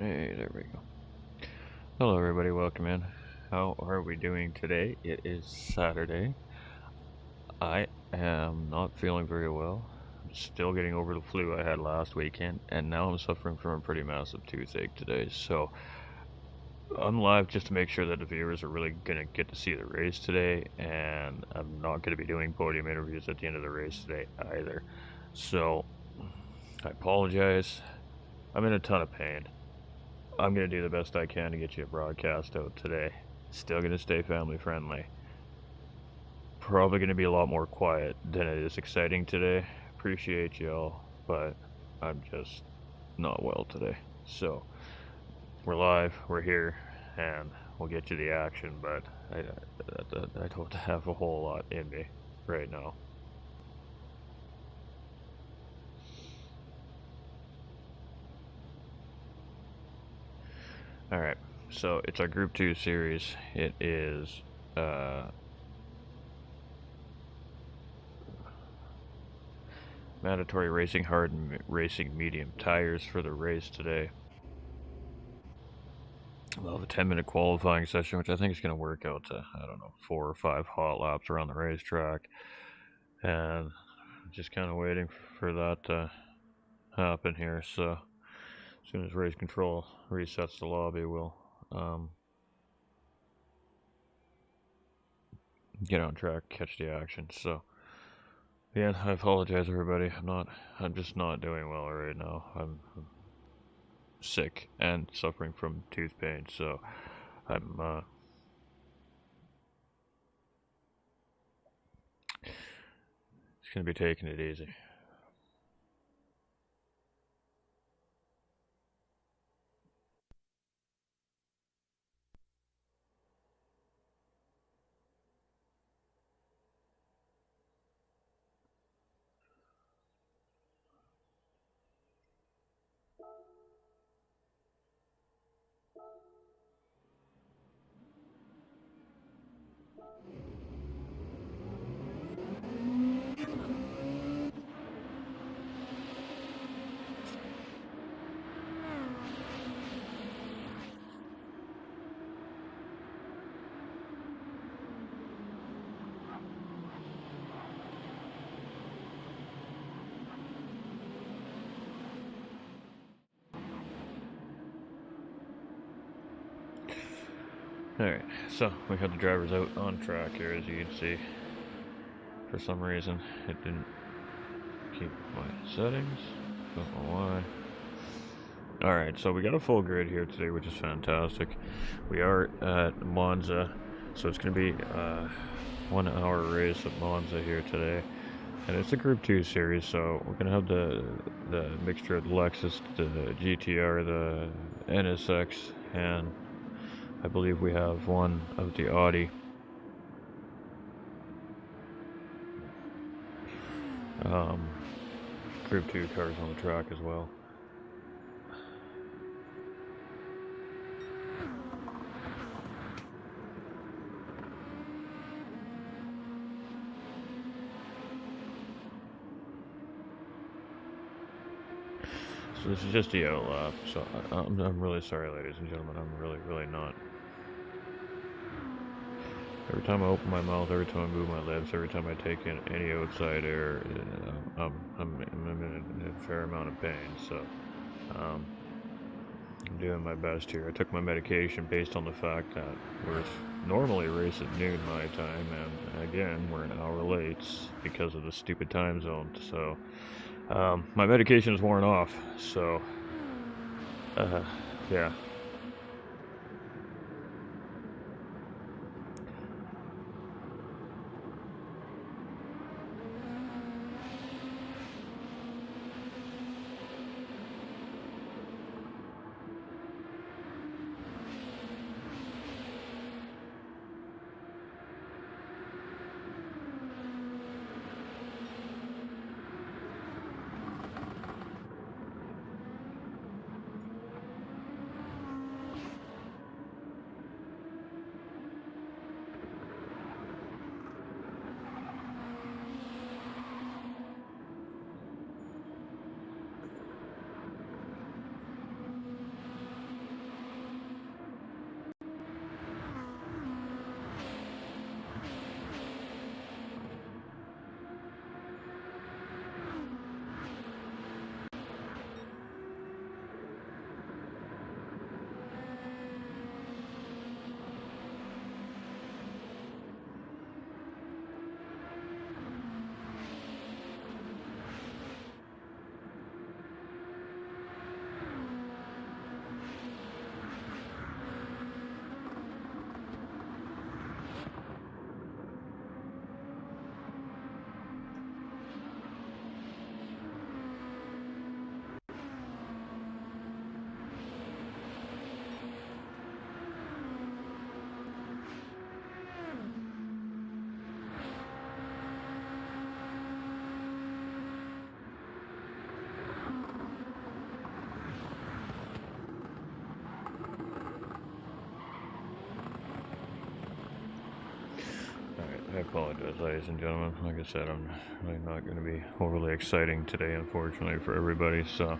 Hey, there we go. Hello everybody, welcome in. How are we doing today? It is Saturday. I am not feeling very well. I'm still getting over the flu I had last weekend, and now I'm suffering from a pretty massive toothache today. So I'm live just to make sure that the viewers are really gonna get to see the race today, and I'm not gonna be doing podium interviews at the end of the race today either. So I apologize. I'm in a ton of pain. I'm going to do the best I can to get you a broadcast out today. Still going to stay family friendly. Probably going to be a lot more quiet than it is exciting today. Appreciate y'all, but I'm just not well today. So, we're live, we're here, and we'll get you the action, but I don't have a whole lot in me right now. Alright, so it's our Group 2 series. It is, mandatory racing hard and racing medium tires for the race today. We'll have a 10-minute qualifying session, which I think is going to work out to, I don't know, 4 or 5 hot laps around the racetrack. And just kind of waiting for that to happen here. So as soon as race control resets the lobby, we'll get on track, catch the action. So yeah, I apologize everybody. I'm just not doing well right now. I'm sick and suffering from tooth pain, so I'm just gonna be taking it easy. Alright, so we have the drivers out on track here, as you can see. For some reason, it didn't keep my settings. Don't know why. Alright, so we got a full grid here today, which is fantastic. We are at Monza, so it's going to be a 1 hour race at Monza here today. And it's a Group 2 series, so we're going to have the mixture of the Lexus, the GTR, the NSX, and I believe we have one of the Audi. Group 2 cars on the track as well. So this is just a yellow lap, so I'm really sorry, ladies and gentlemen. I'm really not. Every time I open my mouth, every time I move my lips, every time I take in any outside air, I'm in a fair amount of pain, so I'm doing my best here. I took my medication based on the fact that we're normally race at noon my time, and again, we're an hour late because of the stupid time zone, so my medication is worn off, so yeah. apologize, ladies and gentlemen. Like I said, I'm really not going to be overly exciting today, unfortunately, for everybody. So,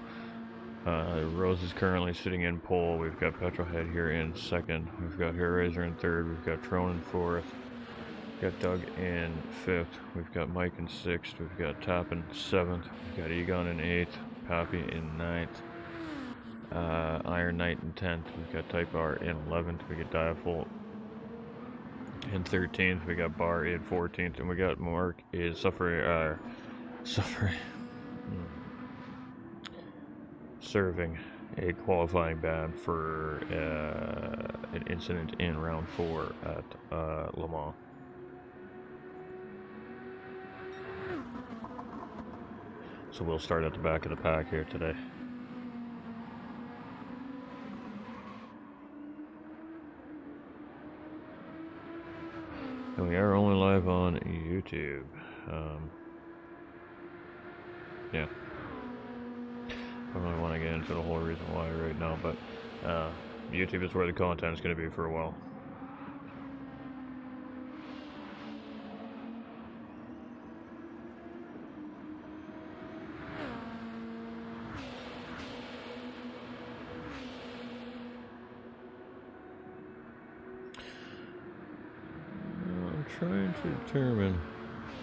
Rose is currently sitting in pole. We've got Petrolhead here in second. We've got Hairraiser in third. We've got Trone in fourth. We've got Doug in fifth. We've got Mike in sixth. We've got Tap in seventh. We've got Egon in eighth. Pappy in ninth. Iron Knight in 10th. We've got Type R in 11th. We got Diafolt in 13th. We got Bar in 14th. And we got Mark is serving a qualifying ban for an incident in round 4 at Le Mans. So we'll start at the back of the pack here today. And we are only live on YouTube. Yeah. I don't really want to get into the whole reason why right now, but YouTube is where the content is going to be for a while. I'm trying to determine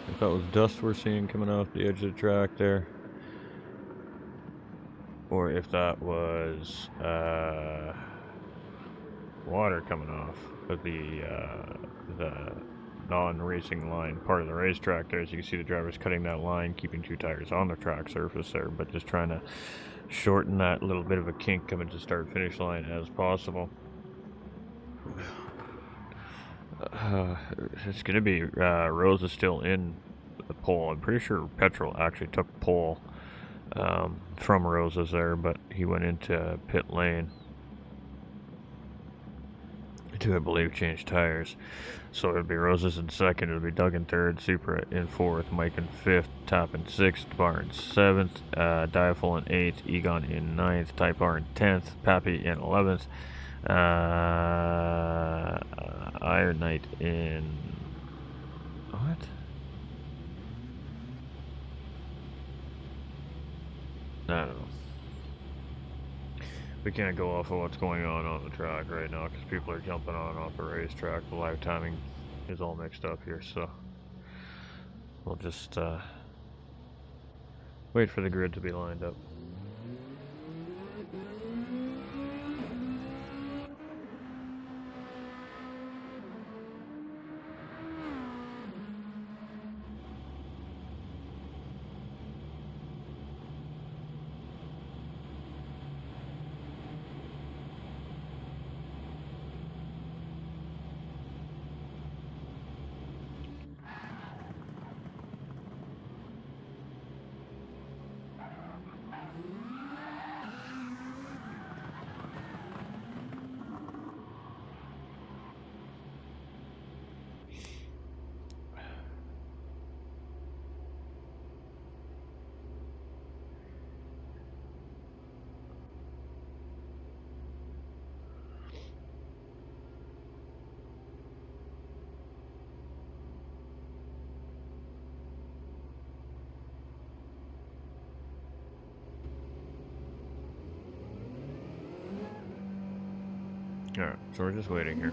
if that was dust we're seeing coming off the edge of the track there, or if that was water coming off of the non-racing line part of the racetrack there. As you can see, the driver's cutting that line, keeping 2 tires on the track surface there, but just trying to shorten that little bit of a kink coming to start-finish line as possible. It's going to be Rose is still in the pole. I'm pretty sure Petrol actually took pole from Rose's there, but he went into pit lane to, I believe, change tires. So it'll be Rose's in second, it'll be Doug in third, Supra in fourth, Mike in fifth, Top in sixth, Bar in seventh, Diafol in eighth, Egon in ninth, Type R in 10th, Pappy in 11th, Iron Knight in... what? I don't know. We can't go off of what's going on the track right now because people are jumping on and off the racetrack. The live timing is all mixed up here, so we'll just wait for the grid to be lined up. Alright, so we're just waiting here.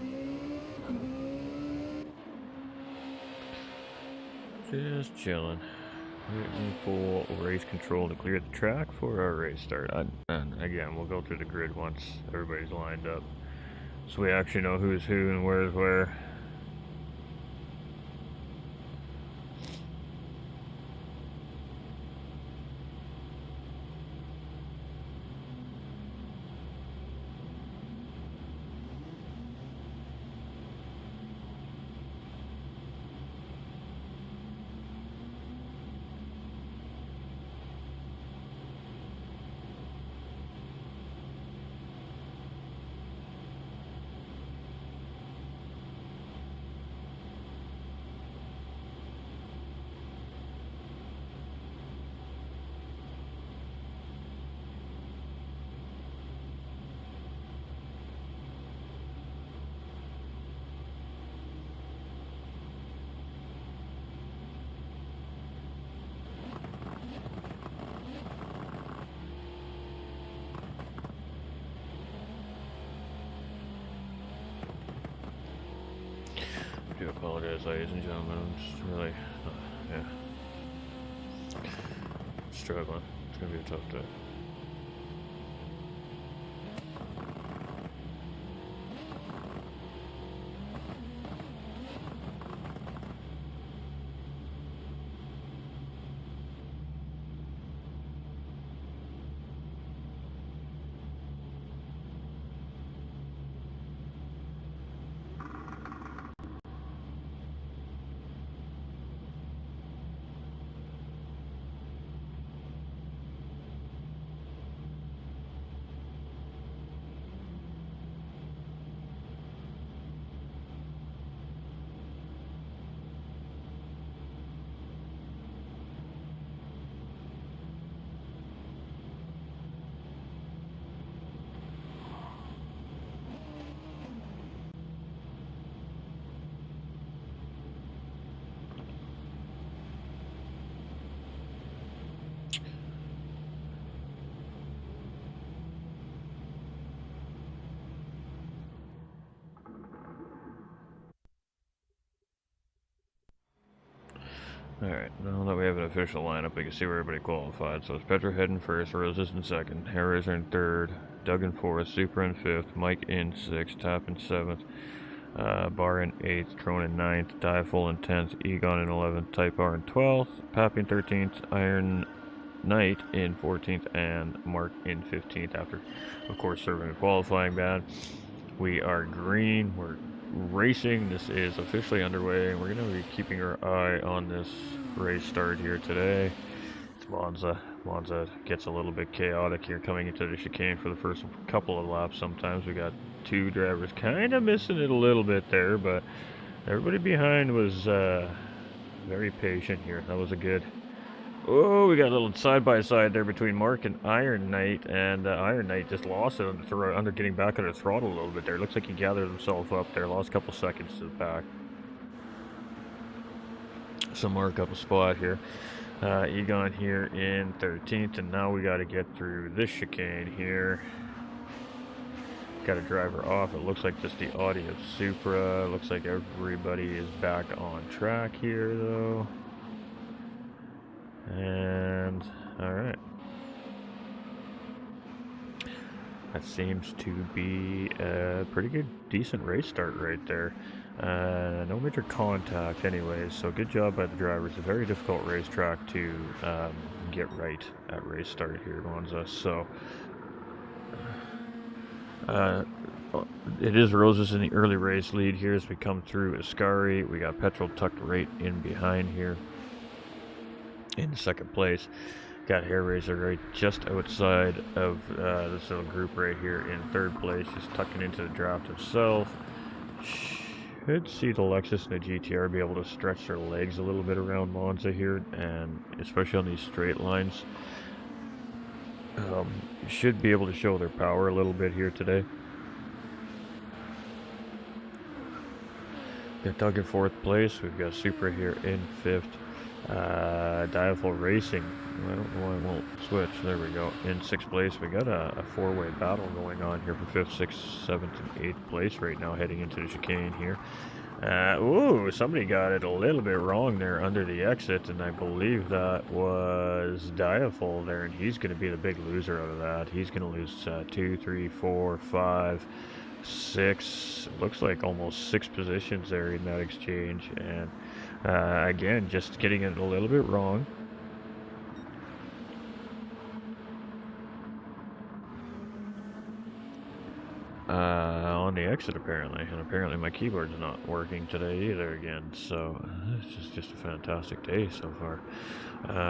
Just chilling. Waiting for race control to clear the track for our race start. And again, we'll go through the grid once everybody's lined up, so we actually know who's who and where's where. I do apologize, ladies and gentlemen. I'm just really, struggling. It's gonna be a tough day. Alright, now that we have an official lineup, we can see where everybody qualified. So it's Petrohead in first, Roses in second, Harris in third, Doug in fourth, Super in fifth, Mike in sixth, Tap in seventh, Bar in eighth, Crone in ninth, Diaful in 10th, Egon in 11th, Type R in 12th, Pappy in 13th, Iron Knight in 14th, and Mark in 15th after, of course, serving a qualifying ban. We are green, we're racing. This is officially underway, and we're going to be keeping our eye on this race start here today. It's Monza. Monza gets a little bit chaotic here coming into the chicane for the first couple of laps. Sometimes we got two drivers kind of missing it a little bit there, but everybody behind was very patient here. That was a good... Oh, we got a little side-by-side there between Mark and Iron Knight, and Iron Knight just lost it under getting back on the throttle a little bit there. Looks like he gathered himself up there, lost a couple seconds to the back. So Mark up a spot here. Egon here in 13th, and now we got to get through this chicane here. Got a driver off. It looks like just the Audi of Supra. Looks like everybody is back on track here, though. And alright, that seems to be a pretty good, decent race start right there. No major contact anyways, so good job by the drivers. A very difficult racetrack to get right at race start here, Monza. So it is Roses in the early race lead here as we come through Seiries. We got Petrol tucked right in behind here in second place. Got Hair Razor right just outside of this little group right here in third place, just tucking into the draft himself. Should see the Lexus and the GTR be able to stretch their legs a little bit around Monza here, and especially on these straight lines. Should be able to show their power a little bit here today. Got Doug in fourth place. We've got Supra here in fifth. Diaful Racing, I don't know why I won't switch, there we go, in sixth place. We got a four-way battle going on here for fifth, sixth, seventh, and eighth place right now heading into the chicane here. Ooh, somebody got it a little bit wrong there under the exit, and I believe that was Diaful there, and he's going to be the big loser out of that. He's going to lose 2, 3, 4, 5, 6, looks like almost 6 positions there in that exchange, and again, just getting it a little bit wrong. On the exit apparently, and apparently my keyboard's not working today either again, so it's just a fantastic day so far.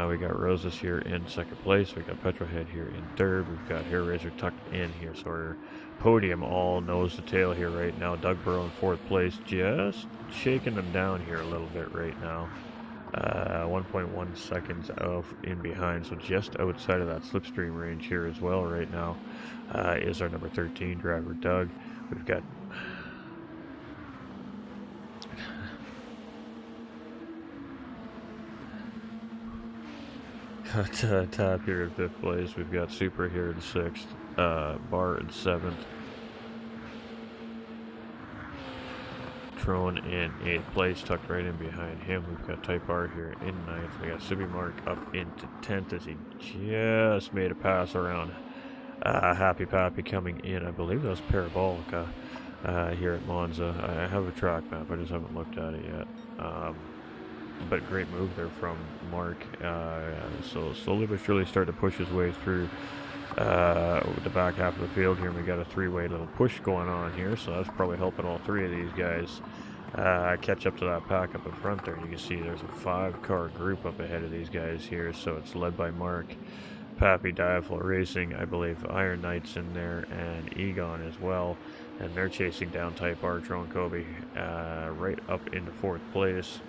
We got Roses here in second place, we got Petrohead here in third, we've got Hair Razor tucked in here, so our podium all nose to tail here right now. Doug Burrow in fourth place, just shaking them down here a little bit right now. 1.1 seconds off in behind, so just outside of that slipstream range here as well right now is our number 13 driver, Doug. We've got Tap here in fifth place. We've got Super here in sixth, Bar in seventh, Trone in 8th place, tucked right in behind him. We've got Type R here in 9th. We got Sibby Mark up into 10th as he just made a pass around Happy Pappy coming in. I believe that was Parabolica here at Monza. I have a track map, I just haven't looked at it yet. But great move there from Mark. So slowly but surely started to push his way through the back half of the field here. And we got a three-way little push going on here, so that's probably helping all three of these guys catch up to that pack up in front there. And you can see there's a 5-car group up ahead of these guys here, so it's led by Mark, Pappy, Diaflo Racing, I believe Iron Knight's in there, and Egon as well. And they're chasing down Type R, Trone Kobe right up into 4th place.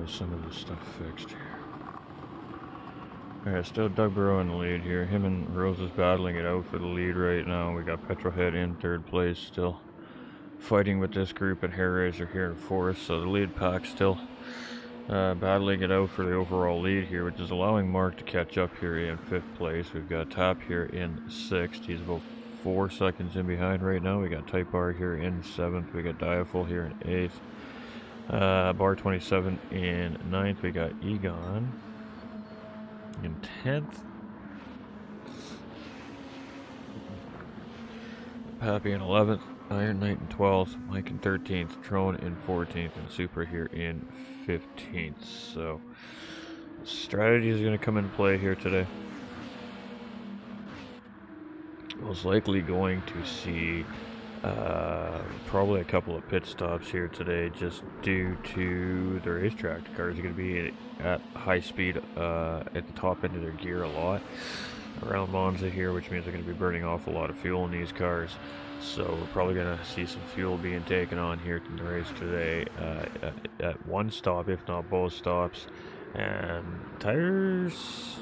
some of this stuff fixed here. Alright, still Doug Burrow in the lead here. Him and Rose is battling it out for the lead right now. We got Petrolhead in third place, still fighting with this group, and Hair Razor here in fourth. So the lead pack still battling it out for the overall lead here, which is allowing Mark to catch up here in fifth place. We've got Tap here in sixth. He's about 4 seconds in behind right now. We got Type R here in seventh. We got Diaful here in eighth. Bar 27 in ninth. We got Egon in 10th. Pappy in 11th. Iron Knight in 12th. Mike in 13th. Trone in 14th. And Super here in 15th. So, strategy is going to come into play here today. Most likely going to see probably a couple of pit stops here today, just due to the racetrack. The cars are going to be at high speed at the top end of their gear a lot around Monza here, which means they're going to be burning off a lot of fuel in these cars. So we're probably going to see some fuel being taken on here in the race today at one stop, if not both stops. And tires,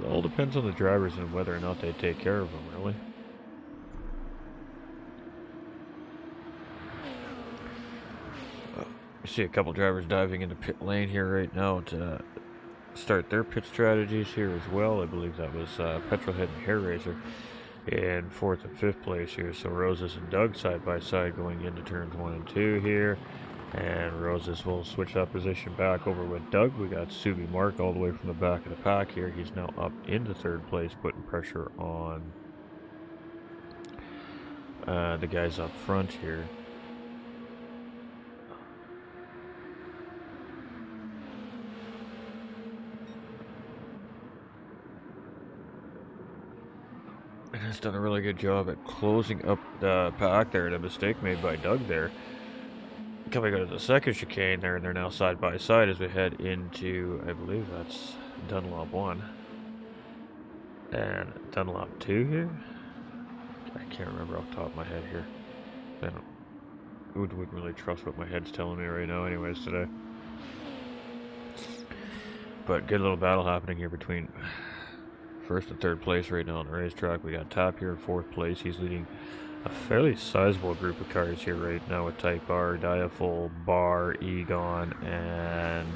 all depends on the drivers and whether or not they take care of them, really. We see a couple drivers diving into pit lane here right now to start their pit strategies here as well. I believe that was Petrolhead and Hair Razor in fourth and fifth place here. So Roses and Doug side by side going into turns 1 and 2 here. And Roses will switch that position back over with Doug. We got Subi Mark all the way from the back of the pack here. He's now up into third place, putting pressure on the guys up front here. Has done a really good job at closing up the pack there. The mistake made by Doug there. Coming out of the second chicane there, and they're now side by side as we head into, I believe that's Dunlop 1 and Dunlop 2 here. I can't remember off the top of my head here. I wouldn't really trust what my head's telling me right now anyways today. But good little battle happening here between first and third place right now on the racetrack. We got Tap here in fourth place. He's leading a fairly sizable group of cars here right now with Type R, Diaful, Bar, Egon, and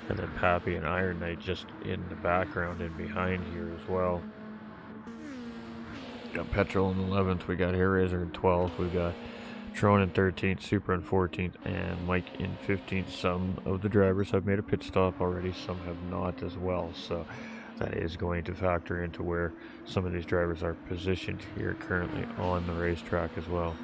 then Pappy and Iron Knight just in the background and behind here as well. Got Petrol in 11th. We got Hair Razor in 12th. We got Tron in 13th, Super in 14th, and Mike in 15th. Some of the drivers have made a pit stop already. Some have not as well. So that is going to factor into where some of these drivers are positioned here currently on the racetrack as well.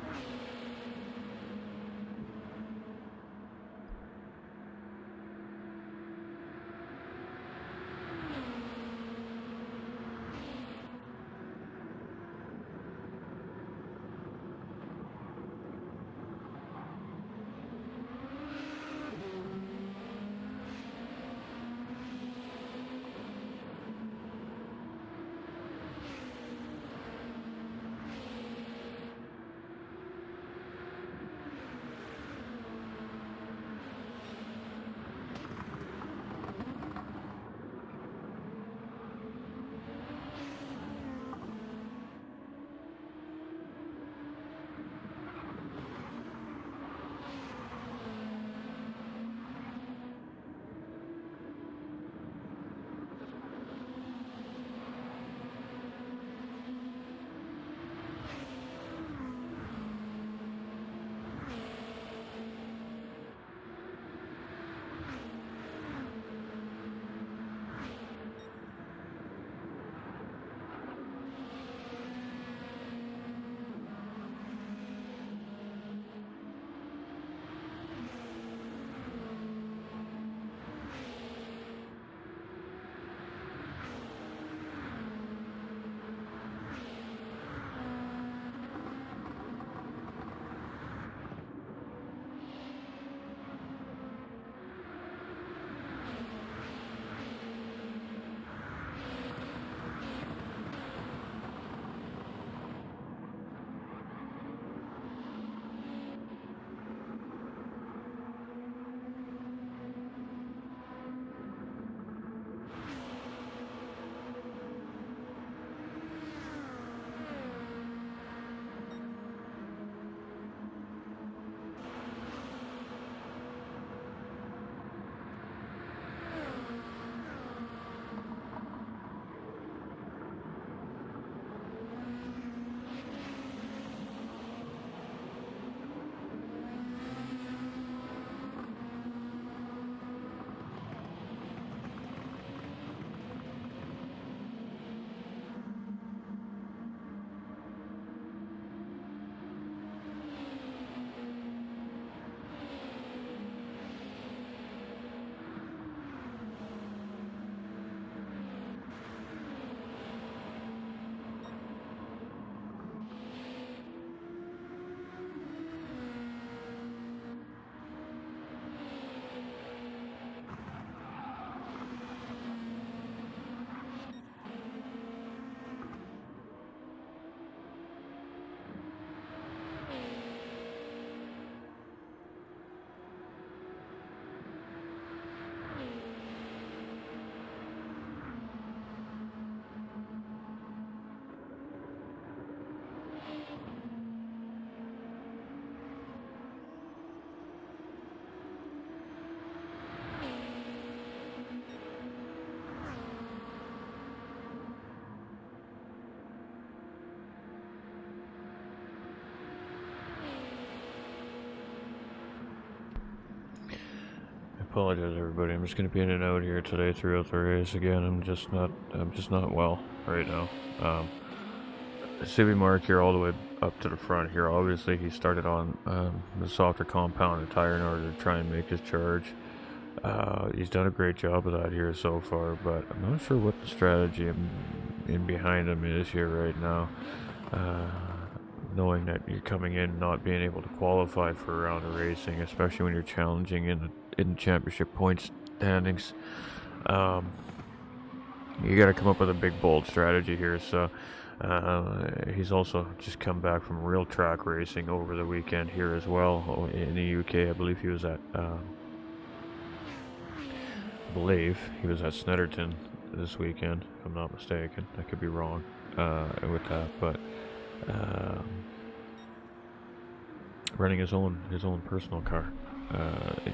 apologize, everybody. I'm just gonna be in and out here today throughout the race again. I'm just not well right now. Civi Mark here all the way up to the front here. Obviously, he started on the softer compounded tire in order to try and make his charge. He's done a great job of that here so far, but I'm not sure what the strategy in behind him is here right now. Knowing that you're coming in not being able to qualify for a round of racing, especially when you're challenging in the championship points standings, you got to come up with a big bold strategy here. So he's also just come back from real track racing over the weekend here as well in the UK. I believe he was at Snetterton this weekend, if I'm not mistaken. I could be wrong with that, but running his own personal car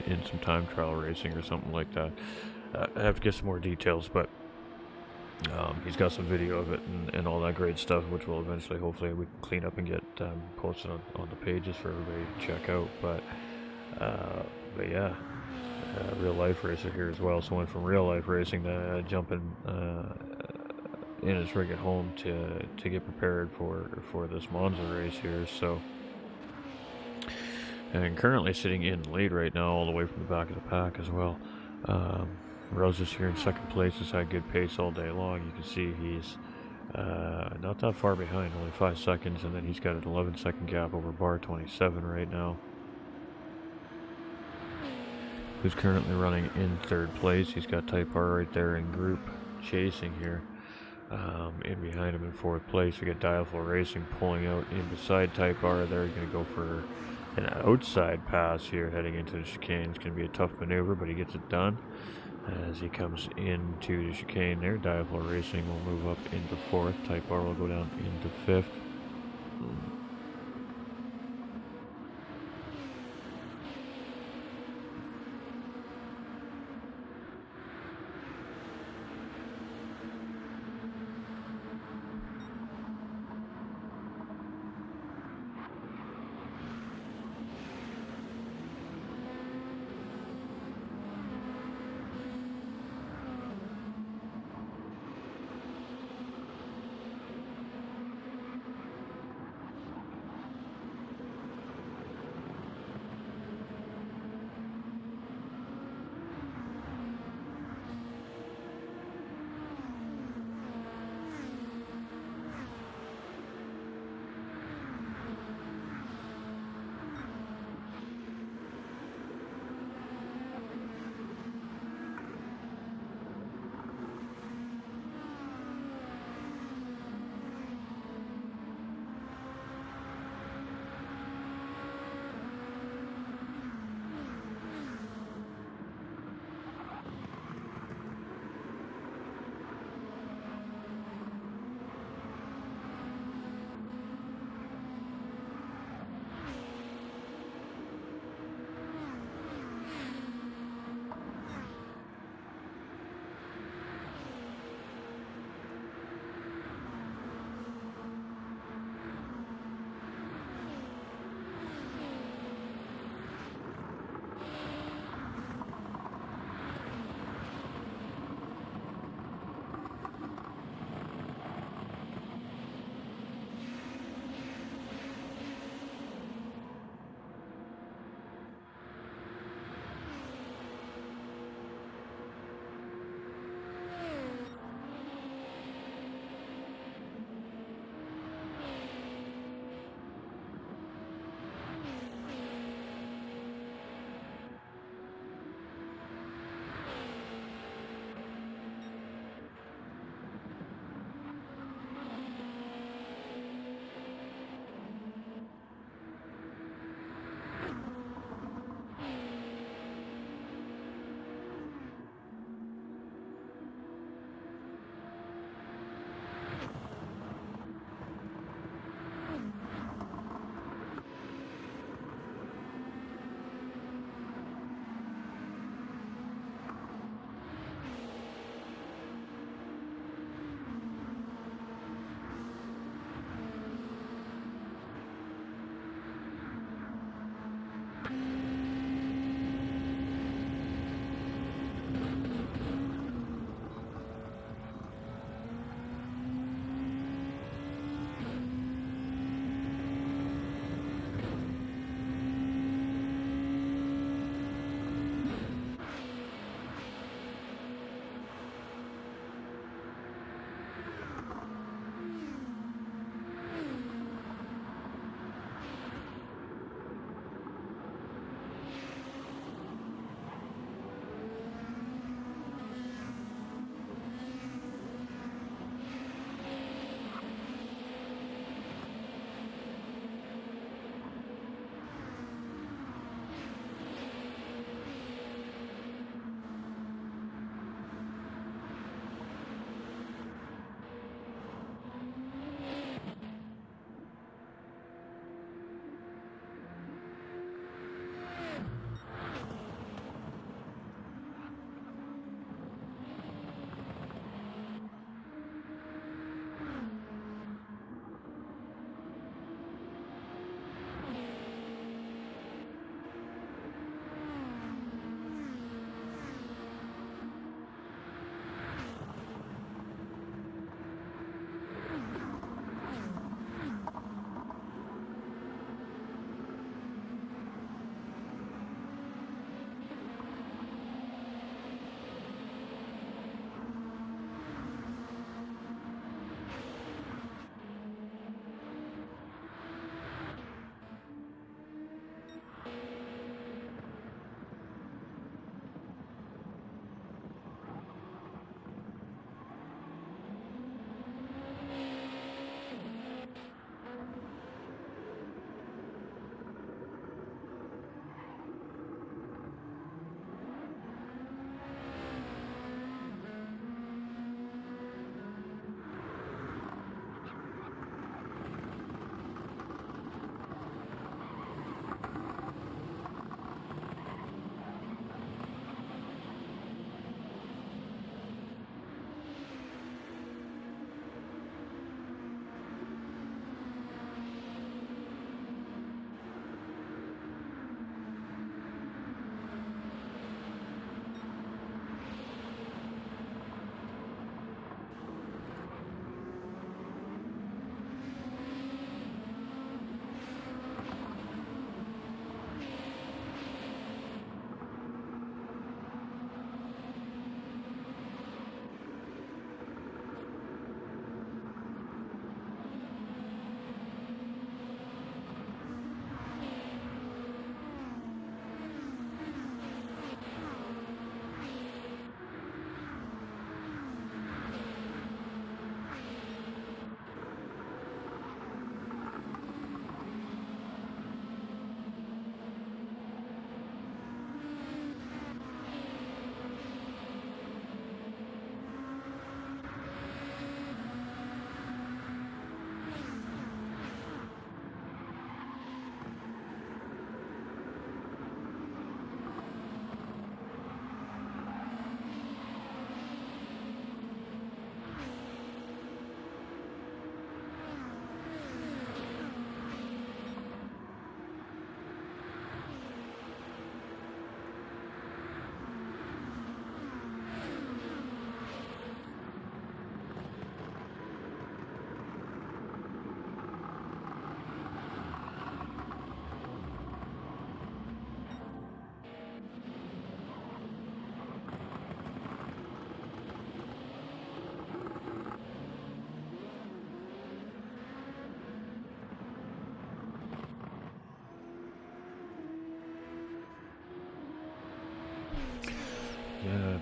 in some time trial racing or something like that. I have to get some more details, but he's got some video of it and all that great stuff, which will eventually, hopefully, we can clean up and get posted on the pages for everybody to check out. But yeah, real life racer here as well. So went from real life racing to jumping in his rig at home to get prepared for this Monza race here. So, and currently sitting in lead right now, all the way from the back of the pack as well. Roses here in second place has had good pace all day long. You can see he's not that far behind, only 5 seconds, and then he's got an 11-second gap over bar 27 right now, who's currently running in third place. He's got Type R right there in group chasing here. In behind him in fourth place, we got Dialflow Racing pulling out in beside Type R. They're going to go for an outside pass here heading into the chicane. It's going to be a tough maneuver, but he gets it done. As he comes into the chicane there, Dialflow Racing will move up into fourth. Type R will go down into fifth.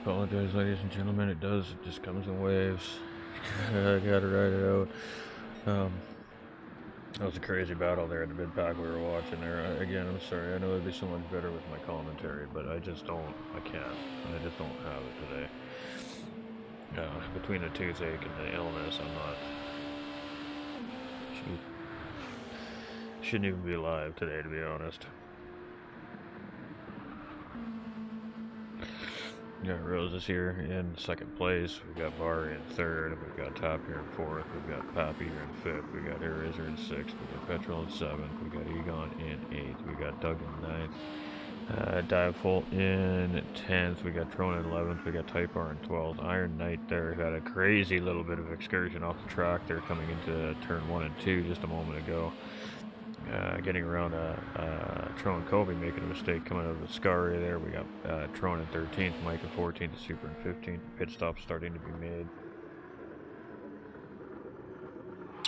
apologize, ladies and gentlemen. It does. It just comes in waves. I gotta ride it out. That was a crazy battle there at the mid pack we were watching there. Again, I'm sorry. I know it'd be so much better with my commentary, but I just don't. I can't. I just don't have it today. Between the toothache and the illness, I'm not. Shouldn't even be alive today, to be honest. We got Roses here in second place. We got Barry in third. We've got Top here in fourth. We've got Pappy here in fifth. We got Eraser in sixth. We got Petrol in seventh. We got Egon in eighth. We got Doug in ninth. Diveful in 10th. We got Tron in 11th. We got Type R in 12th. Iron Knight there had a crazy little bit of excursion off the track there coming into turn 1 and 2 just a moment ago. Getting around Tron Kobe making a mistake coming out of the Scaria there. We got Tron in 13th, Mike in 14th, Super in 15th. Pit stop starting to be made.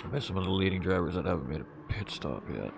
I met some of the leading drivers that haven't made a pit stop yet.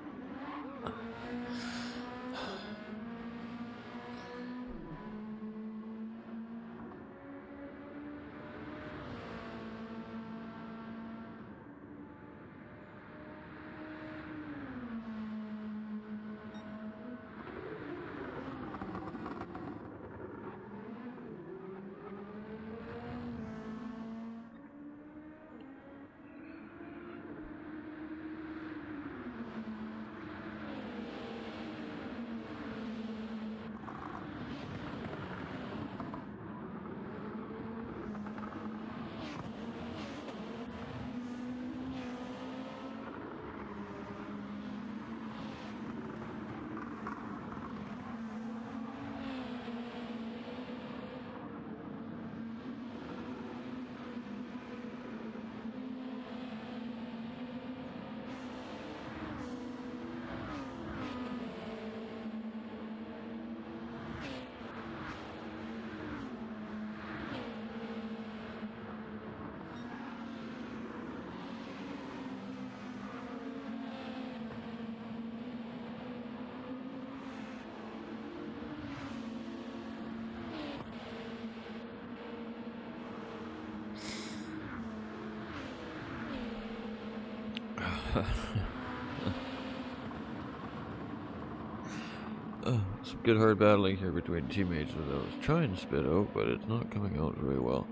Some good hard battling here between teammates that I was trying to spit out, but it's not coming out very well.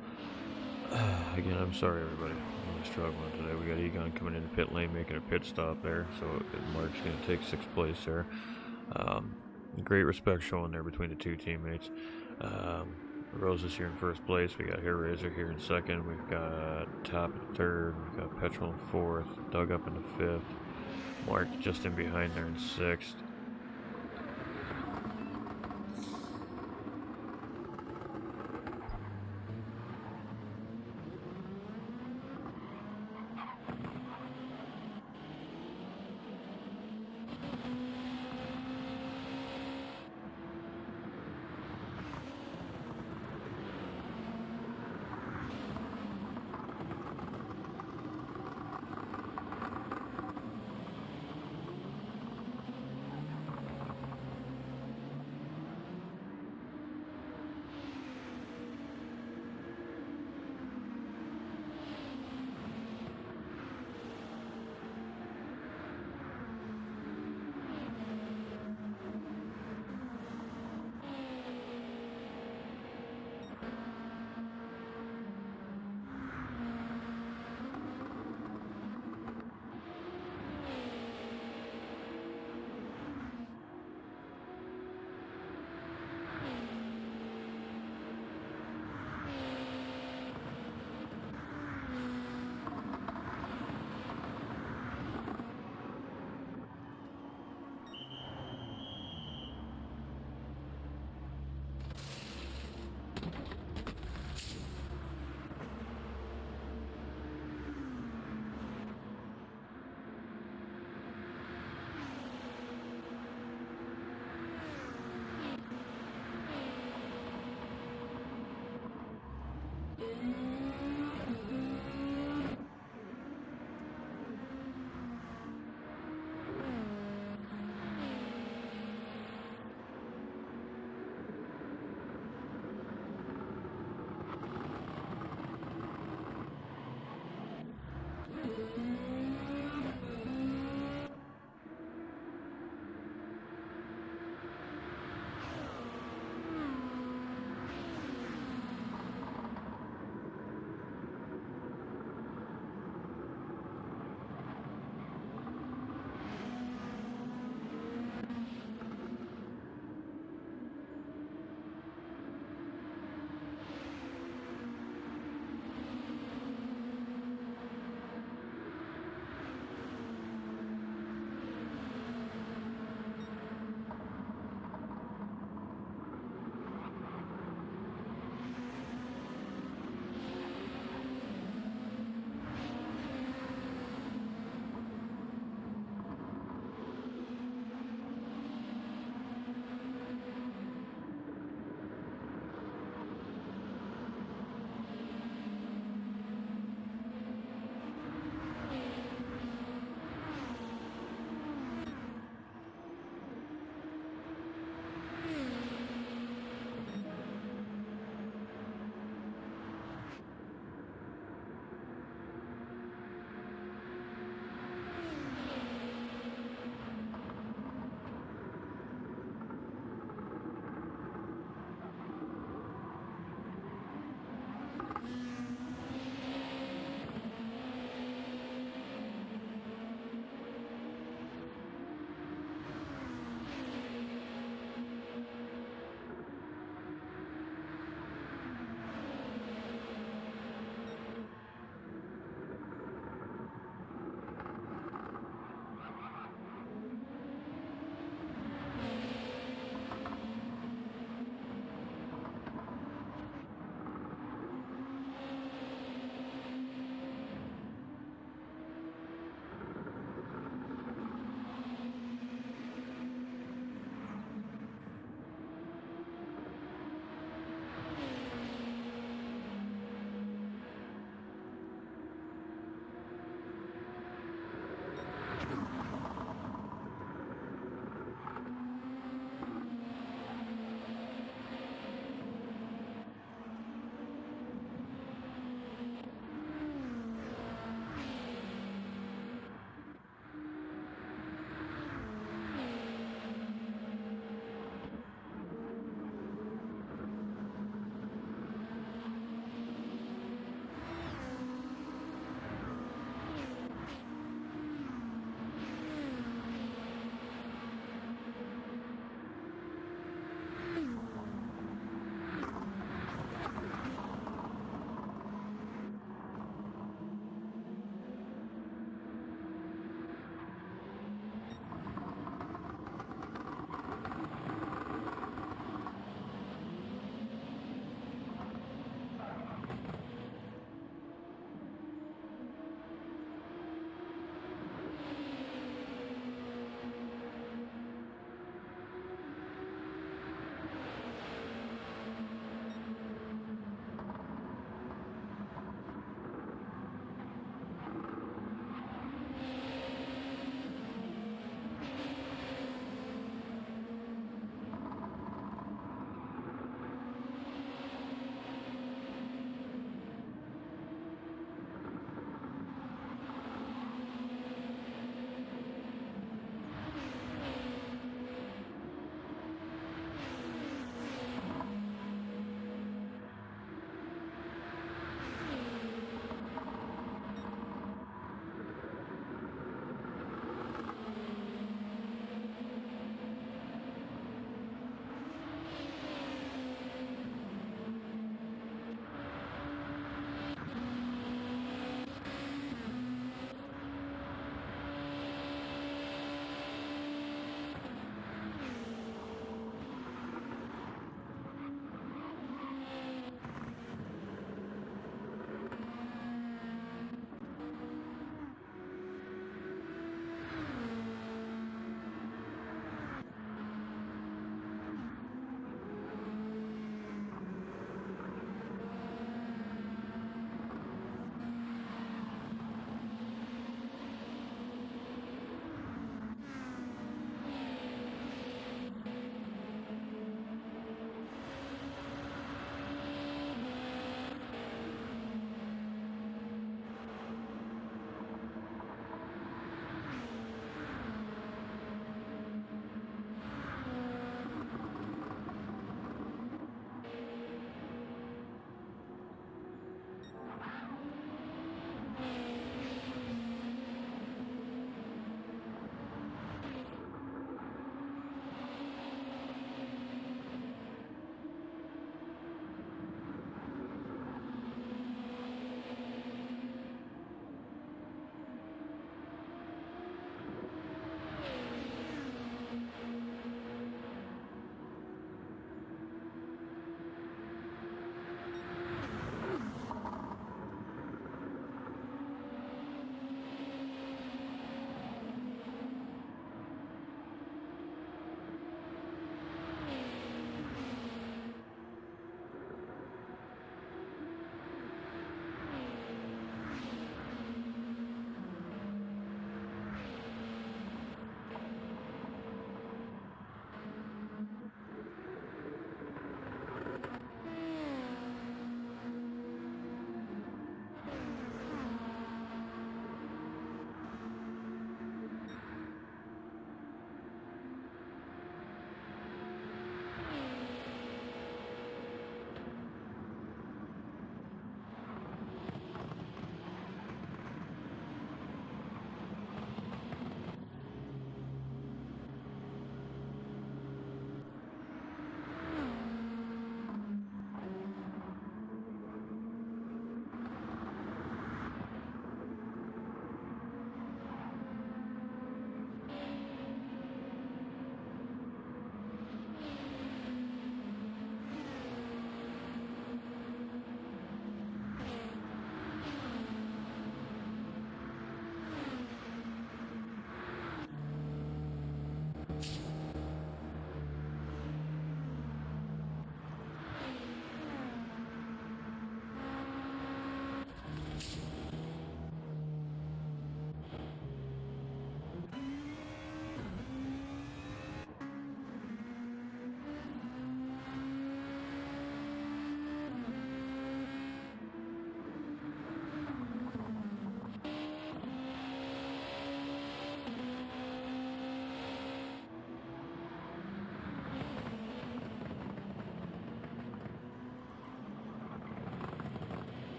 Again, I'm sorry everybody. I'm really struggling today. We got Egon coming into pit lane making a pit stop there, so Mark's going to take 6th place there. Great respect showing there between the two teammates. Rose is here in 1st place. We got Hairraiser here in 2nd. We've got Top in 3rd. We've got Petrol in 4th. Doug up in the 5th. Mark just in behind there in 6th.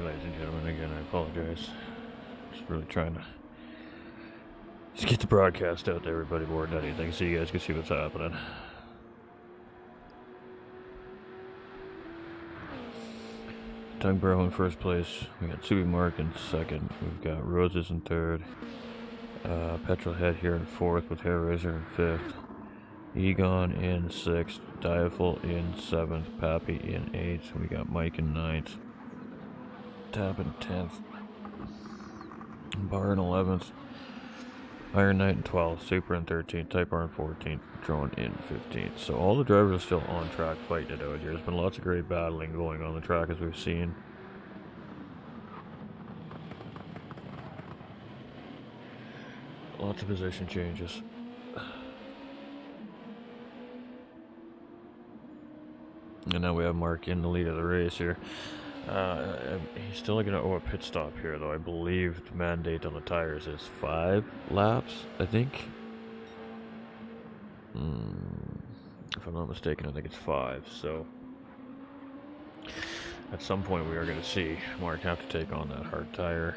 ladies and gentlemen. Again, I apologize. Just really trying to just get the broadcast out to everybody more than anything so you guys can see what's happening. Doug Burrow in first place. We got Subi Mark in second. We've got Roses in third. Petrolhead here in fourth with Hair Razor in fifth. Egon in sixth. Diaful in seventh. Pappy in eighth. We got Mike in ninth. Tap in 10th. Bar in 11th. Iron Knight in 12th. Super in 13th. Type R in 14th. Drone in 15th. So all the drivers are still on track fighting it out here. There's been lots of great battling going on the track as we've seen. Lots of position changes. And now we have Mark in the lead of the race here. He's still going to owe a pit stop here, though. I believe the mandate on the tires is 5 laps, I think. If I'm not mistaken, I think it's 5. So at some point we are going to see Mark have to take on that hard tire.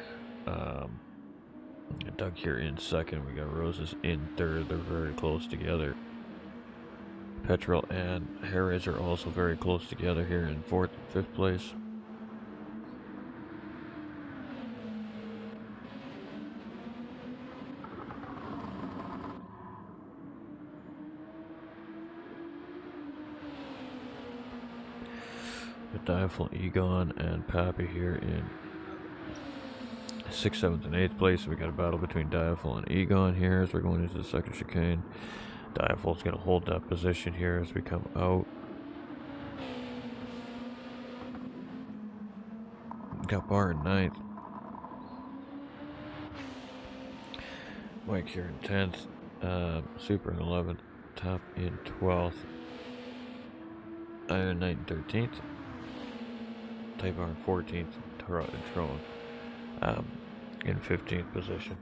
Doug here in second. We got Roses in third. They're very close together. Petrol and Harris are also very close together here in fourth and fifth place. Diaful, Egon, and Pappy here in 6th, 7th, and 8th place. We got a battle between Diaful and Egon here as we're going into the second chicane. Diaful's going to hold that position here as we come out. Got Bar in 9th. Mike here in 10th. Super in 11th. Top in 12th. Iron Knight in 13th. Type R in 14th. Tarot and Throne in 15th position.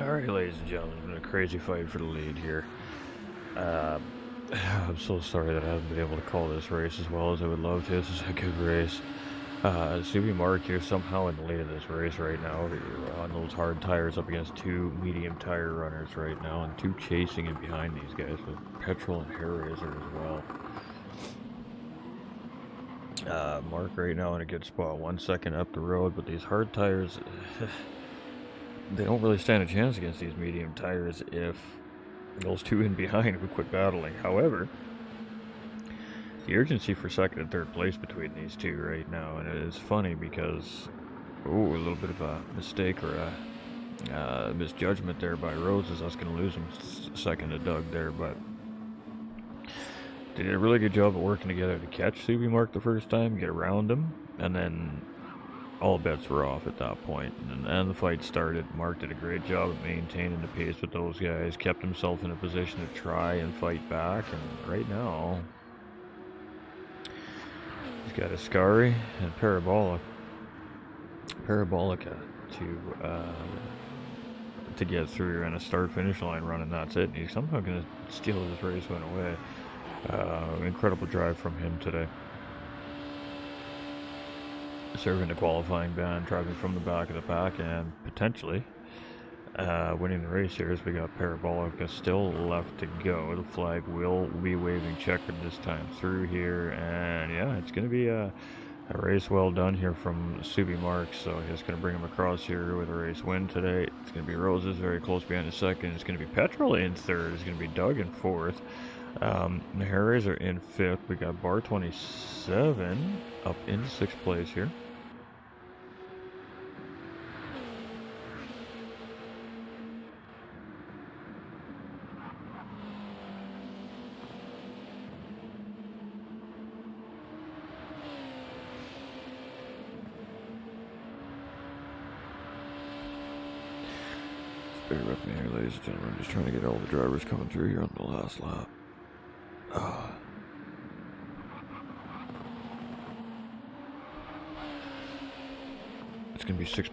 Alright, ladies and gentlemen, it's been a crazy fight for the lead here. I'm so sorry that I haven't been able to call this race as well as I would love to. This is a good race. Subi Mark here somehow in the lead of this race right now. You're on those hard tires up against two medium tire runners right now, and two chasing in behind these guys with Petrol and Hair Razor as well. Mark right now in a good spot, 1 second up the road, but these hard tires, they don't really stand a chance against these medium tires if those two in behind would quit battling. However, the urgency for second and third place between these two right now, and it is funny because, a little bit of a mistake or a misjudgment there by Roses. I was going to lose him second to Doug there, but they did a really good job of working together to catch Subi Mark the first time, get around him, and then all bets were off at that point, and the fight started. Mark did a great job at maintaining the pace with those guys, kept himself in a position to try and fight back, and right now he's got a Seiries and Parabolica to get through and a start-finish line run, and that's it. And he's somehow going to steal this race win away. Incredible drive from him today. Serving the qualifying ban, driving from the back of the pack, and potentially winning the race here as we got Parabolica still left to go. The flag will be waving checkered this time through here, and yeah, it's going to be a race well done here from Subi Mark, so he's going to bring him across here with a race win today. It's going to be Roses very close behind in second. It's going to be Petrol in third. It's going to be Doug in fourth. The Hair Razor in fifth. We got Bar 27 up in sixth place here. Bear with me here, ladies and gentlemen. I'm just trying to get all the drivers coming through here on the last lap. It's going to be sixth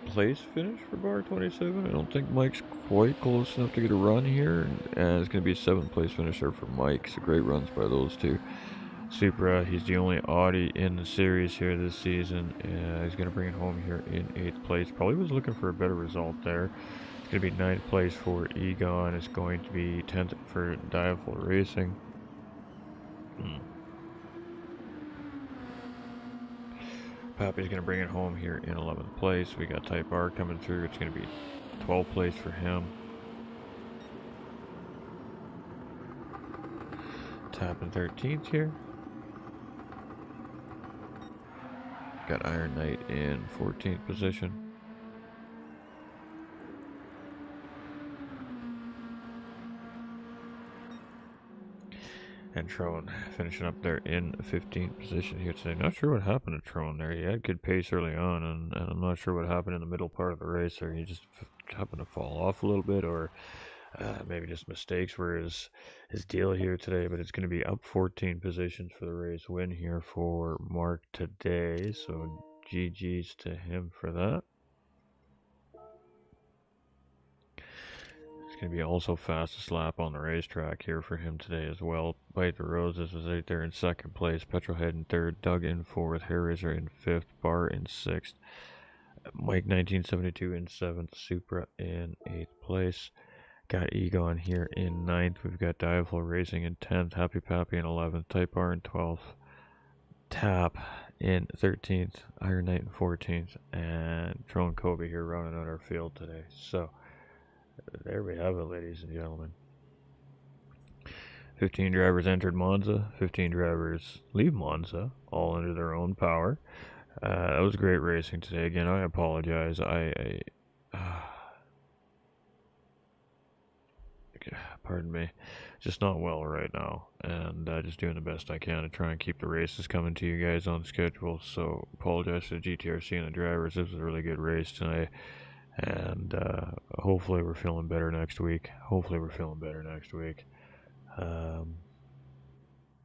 place finish for Bar 27. I don't think Mike's quite close enough to get a run here. And it's going to be a seventh place finisher for Mike. So great runs by those two. Supra, he's the only Audi in the series here this season. He's going to bring it home here in 8th place. Probably was looking for a better result there. It's going to be 9th place for Egon. It's going to be 10th for Diaful Racing. Pappy's going to bring it home here in 11th place. We got Type R coming through. It's going to be 12th place for him. Tapping 13th here. Got Iron Knight in 14th position. And Trone finishing up there in 15th position here today. Not sure what happened to Trone there. He had good pace early on, and I'm not sure what happened in the middle part of the race there. He just happened to fall off a little bit, or maybe just mistakes were his deal here today. But it's going to be up 14 positions for the race win here for Mark today. So GG's to him for that. Going to be also fastest lap on the racetrack here for him today as well. Bite the Roses was right there in second place. Petrolhead in third. Doug in fourth. Hair Razor in fifth. Bar in sixth. Mike 1972 in seventh. Supra in 8th place. Got Egon here in 9th. We've got Diaful Racing in 10th. Happy Pappy in 11th. Type R in 12th. Tap in 13th. Iron Knight in 14th. And Trone Kobe here running out our field today. So there we have it, ladies and gentlemen. 15 drivers entered Monza. 15 drivers leave Monza, all under their own power. That was great racing today. Again, I apologize. Pardon me. Just not well right now. And just doing the best I can to try and keep the races coming to you guys on schedule. So, apologize to the GTRC and the drivers. This was a really good race tonight. And hopefully we're feeling better next week.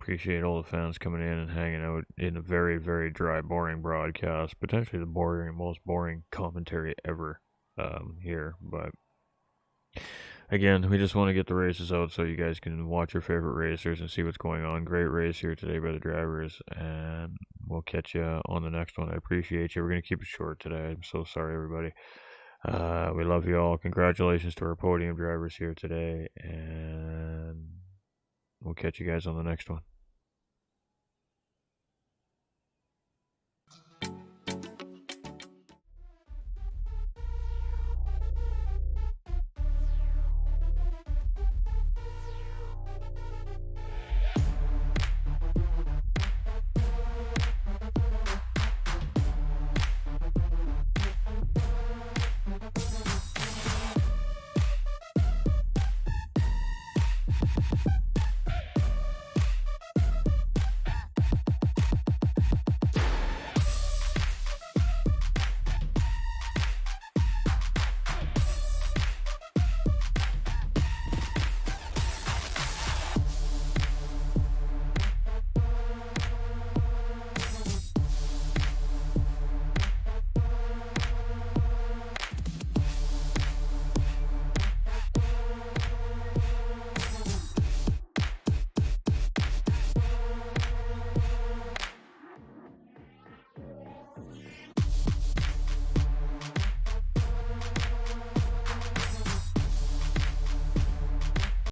Appreciate all the fans coming in and hanging out in a very, very dry, boring broadcast. Potentially the most boring commentary ever here. But Again, we just want to get the races out so you guys can watch your favorite racers and see what's going on. Great race here today by the drivers, and we'll catch you on the next one. I appreciate you. We're going to keep it short today. I'm so sorry, everybody. We love you all. Congratulations to our podium drivers here today, and we'll catch you guys on the next one.